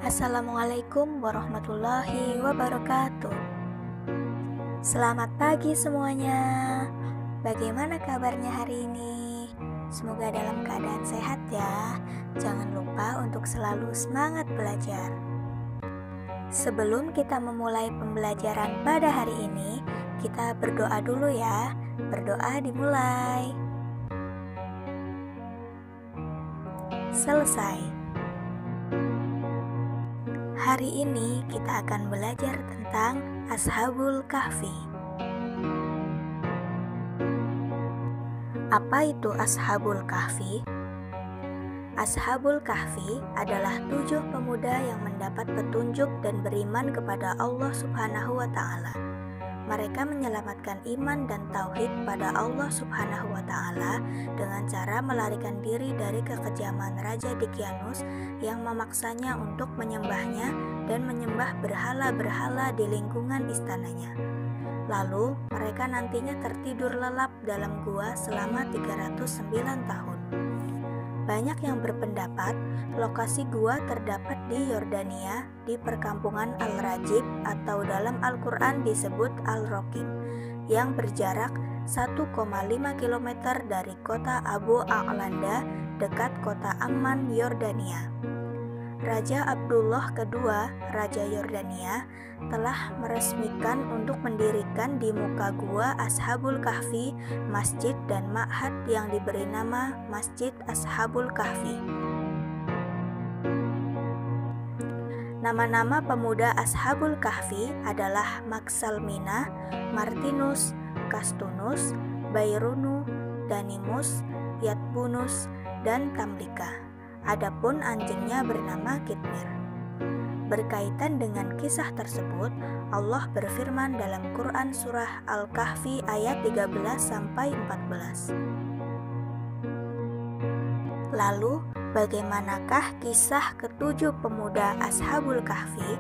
Assalamualaikum warahmatullahi wabarakatuh. Selamat pagi semuanya. Bagaimana kabarnya hari ini? Semoga dalam keadaan sehat ya. Jangan lupa untuk selalu semangat belajar. Sebelum kita memulai pembelajaran pada hari ini, kita berdoa dulu ya. Berdoa dimulai. Selesai. Hari ini kita akan belajar tentang Ashabul Kahfi. Apa itu Ashabul Kahfi? Ashabul Kahfi adalah 7 pemuda yang mendapat petunjuk dan beriman kepada Allah Subhanahu wa Ta'ala. Mereka menyelamatkan iman dan tauhid pada Allah Subhanahu wa Ta'ala dengan cara melarikan diri dari kekejaman Raja Dicyanus yang memaksanya untuk menyembahnya dan menyembah berhala-berhala di lingkungan istananya. Lalu mereka nantinya tertidur lelap dalam gua selama 309 tahun. Banyak yang berpendapat lokasi gua terdapat di Yordania di perkampungan Al-Rajib atau dalam Al-Quran disebut Al-Rokim yang berjarak 1,5 km dari kota Abu A'landa dekat kota Amman, Yordania. Raja Abdullah II, Raja Yordania, telah meresmikan untuk mendirikan di muka gua Ashabul Kahfi masjid dan ma'had yang diberi nama Masjid Ashabul Kahfi. Nama-nama pemuda Ashabul Kahfi adalah Maksalmina, Martinus, Kastunus, Bairunu, Danimus, Yatbunus, dan Tamlika. Adapun anjingnya bernama Kitmir. Berkaitan dengan kisah tersebut, Allah berfirman dalam Quran surah Al-Kahfi ayat 13-14. Lalu, bagaimanakah kisah ketujuh pemuda Ashabul Kahfi?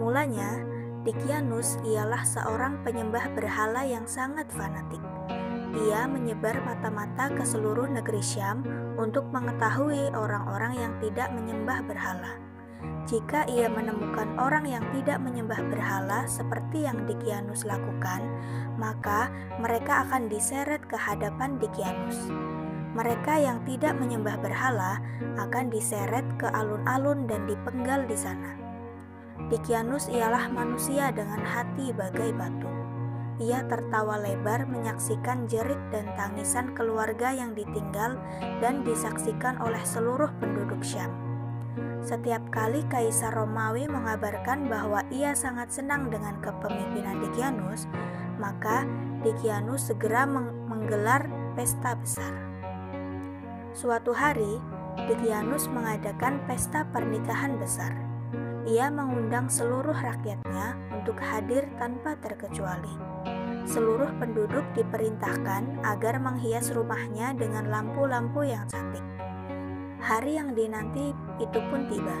Mulanya, Dicyanus ialah seorang penyembah berhala yang sangat fanatik. Dia menyebar mata-mata ke seluruh negeri Syam untuk mengetahui orang-orang yang tidak menyembah berhala. Jika ia menemukan orang yang tidak menyembah berhala seperti yang Dicyanus lakukan, maka mereka akan diseret ke hadapan Dicyanus. Mereka yang tidak menyembah berhala akan diseret ke alun-alun dan dipenggal di sana. Dicyanus ialah manusia dengan hati bagai batu. Ia tertawa lebar menyaksikan jerit dan tangisan keluarga yang ditinggal dan disaksikan oleh seluruh penduduk Syam. Setiap kali Kaisar Romawi mengabarkan bahwa ia sangat senang dengan kepemimpinan Dicyanus, maka Dicyanus segera menggelar pesta besar. Suatu hari, Dicyanus mengadakan pesta pernikahan besar. Ia mengundang seluruh rakyatnya untuk hadir tanpa terkecuali. Seluruh penduduk diperintahkan agar menghias rumahnya dengan lampu-lampu yang cantik. Hari yang dinanti itu pun tiba.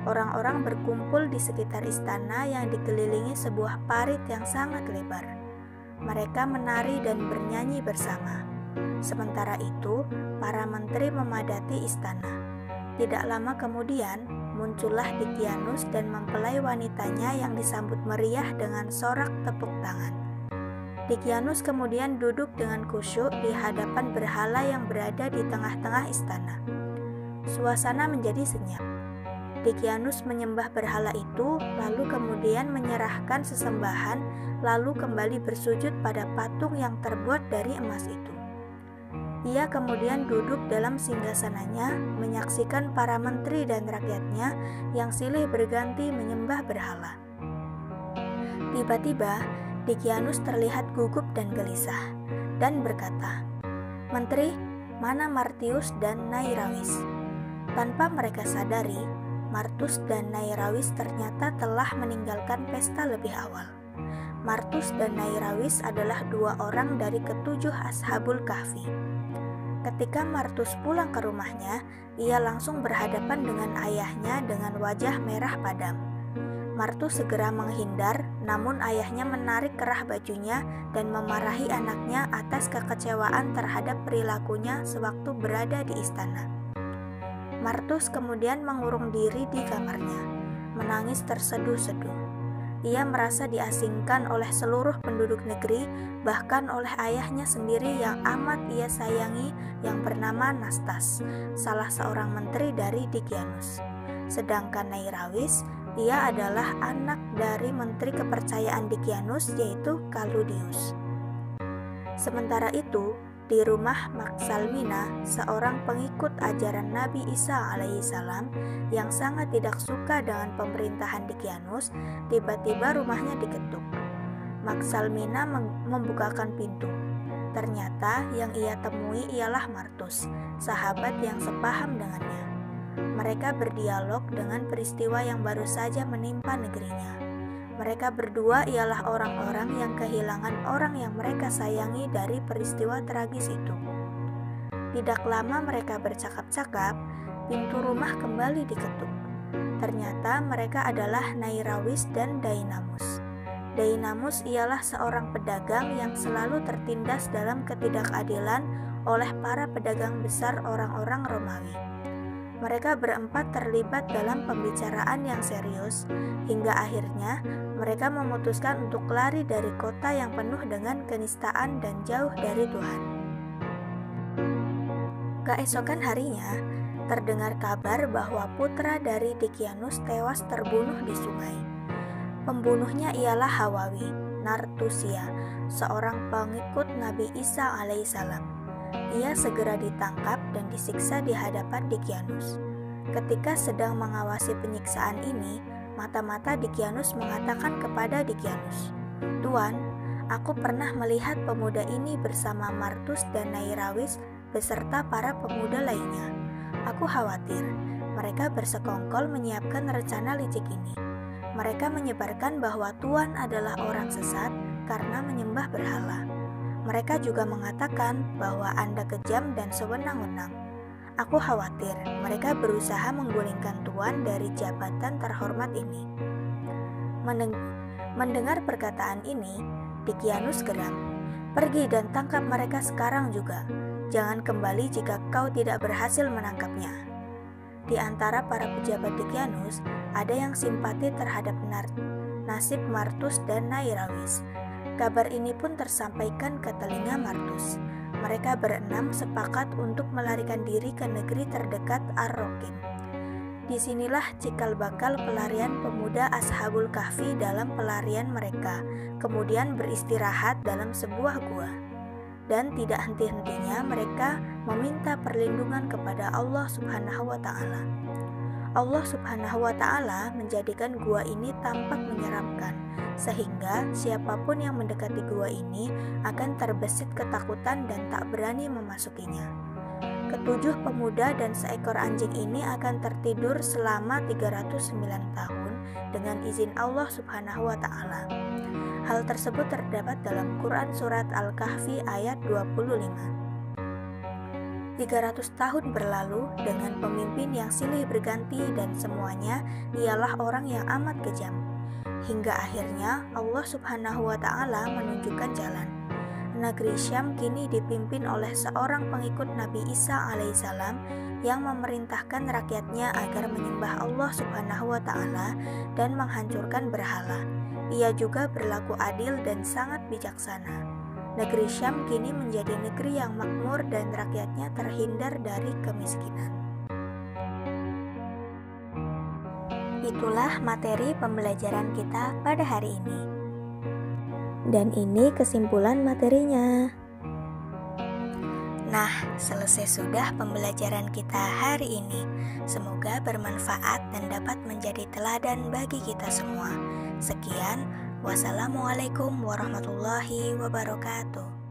Orang-orang berkumpul di sekitar istana yang dikelilingi sebuah parit yang sangat lebar. Mereka menari dan bernyanyi bersama. Sementara itu, para menteri memadati istana. Tidak lama kemudian, muncullah Dicyanus dan mempelai wanitanya yang disambut meriah dengan sorak tepuk tangan. Dicyanus kemudian duduk dengan khusyuk di hadapan berhala yang berada di tengah-tengah istana. Suasana menjadi senyap. Dicyanus menyembah berhala itu, lalu kemudian menyerahkan sesembahan, lalu kembali bersujud pada patung yang terbuat dari emas itu. Ia kemudian duduk dalam singgasananya, menyaksikan para menteri dan rakyatnya yang silih berganti menyembah berhala. Tiba-tiba, Dicyanus terlihat gugup dan gelisah, dan berkata, "Menteri, mana Martius dan Nairawis?" Tanpa mereka sadari, Martus dan Nairawis ternyata telah meninggalkan pesta lebih awal. Martus dan Nairawis adalah 2 orang dari ketujuh Ashabul Kahfi. Ketika Martus pulang ke rumahnya, ia langsung berhadapan dengan ayahnya dengan wajah merah padam. Martus segera menghindar, namun ayahnya menarik kerah bajunya dan memarahi anaknya atas kekecewaan terhadap perilakunya sewaktu berada di istana. Martus kemudian mengurung diri di kamarnya, menangis terseduh-seduh. Ia merasa diasingkan oleh seluruh penduduk negeri, bahkan oleh ayahnya sendiri yang amat ia sayangi, yang bernama Nastas, salah seorang menteri dari Dikianus. Sedangkan Nairawis, ia adalah anak dari menteri kepercayaan Dikianus, yaitu Kaludius. Sementara itu, di rumah Maksalmina, seorang pengikut ajaran Nabi Isa alaihissalam yang sangat tidak suka dengan pemerintahan Dikianus, tiba-tiba rumahnya diketuk. Maksalmina membukakan pintu. Ternyata yang ia temui ialah Martus, sahabat yang sepaham dengannya. Mereka berdialog dengan peristiwa yang baru saja menimpa negerinya. Mereka berdua ialah orang-orang yang kehilangan orang yang mereka sayangi dari peristiwa tragis itu. Tidak lama mereka bercakap-cakap, pintu rumah kembali diketuk. Ternyata mereka adalah Nairawis dan Dainamus. Dainamus ialah seorang pedagang yang selalu tertindas dalam ketidakadilan oleh para pedagang besar orang-orang Romawi. Mereka berempat terlibat dalam pembicaraan yang serius, hingga akhirnya mereka memutuskan untuk lari dari kota yang penuh dengan kenistaan dan jauh dari Tuhan. Keesokan harinya, terdengar kabar bahwa putra dari Dikianus tewas terbunuh di sungai. Pembunuhnya ialah Hawawi, Nartusia, seorang pengikut Nabi Isa alaihissalam. Ia segera ditangkap dan disiksa di hadapan Dikianus. Ketika sedang mengawasi penyiksaan ini, mata-mata Dikianus mengatakan kepada Dikianus, "Tuan, aku pernah melihat pemuda ini bersama Martus dan Nairawis beserta para pemuda lainnya. Aku khawatir mereka bersekongkol menyiapkan rencana licik ini. Mereka menyebarkan bahwa Tuan adalah orang sesat karena menyembah berhala. Mereka juga mengatakan bahwa Anda kejam dan sewenang-wenang. Aku khawatir mereka berusaha menggulingkan Tuan dari jabatan terhormat ini." Mendengar perkataan ini, Dikianus geram. "Pergi dan tangkap mereka sekarang juga. Jangan kembali jika kau tidak berhasil menangkapnya." Di antara para pejabat Dikianus, ada yang simpati terhadap nasib Martus dan Nairawis. Kabar ini pun tersampaikan ke telinga Martus. Mereka berenam sepakat untuk melarikan diri ke negeri terdekat Ar-Rokim. Disinilah cikal bakal pelarian pemuda Ashabul Kahfi dalam pelarian mereka, kemudian beristirahat dalam sebuah gua. Dan tidak henti-hentinya mereka meminta perlindungan kepada Allah Subhanahu wa Ta'ala. Allah Subhanahu wa Ta'ala menjadikan gua ini tampak menyeramkan, sehingga siapapun yang mendekati gua ini akan terbesit ketakutan dan tak berani memasukinya. Ketujuh pemuda dan seekor anjing ini akan tertidur selama 309 tahun dengan izin Allah Subhanahu wa Ta'ala. Hal tersebut terdapat dalam Quran Surat Al-Kahfi ayat 25. 300 tahun berlalu dengan pemimpin yang silih berganti dan semuanya ialah orang yang amat kejam. Hingga akhirnya Allah Subhanahu wa Ta'ala menunjukkan jalan. Negeri Syam kini dipimpin oleh seorang pengikut Nabi Isa alaihissalam yang memerintahkan rakyatnya agar menyembah Allah Subhanahu wa Ta'ala dan menghancurkan berhala. Ia juga berlaku adil dan sangat bijaksana. Negeri Syam kini menjadi negeri yang makmur dan rakyatnya terhindar dari kemiskinan. Itulah materi pembelajaran kita pada hari ini. Dan ini kesimpulan materinya. Nah, selesai sudah pembelajaran kita hari ini. Semoga bermanfaat dan dapat menjadi teladan bagi kita semua. Sekian. Wassalamualaikum warahmatullahi wabarakatuh.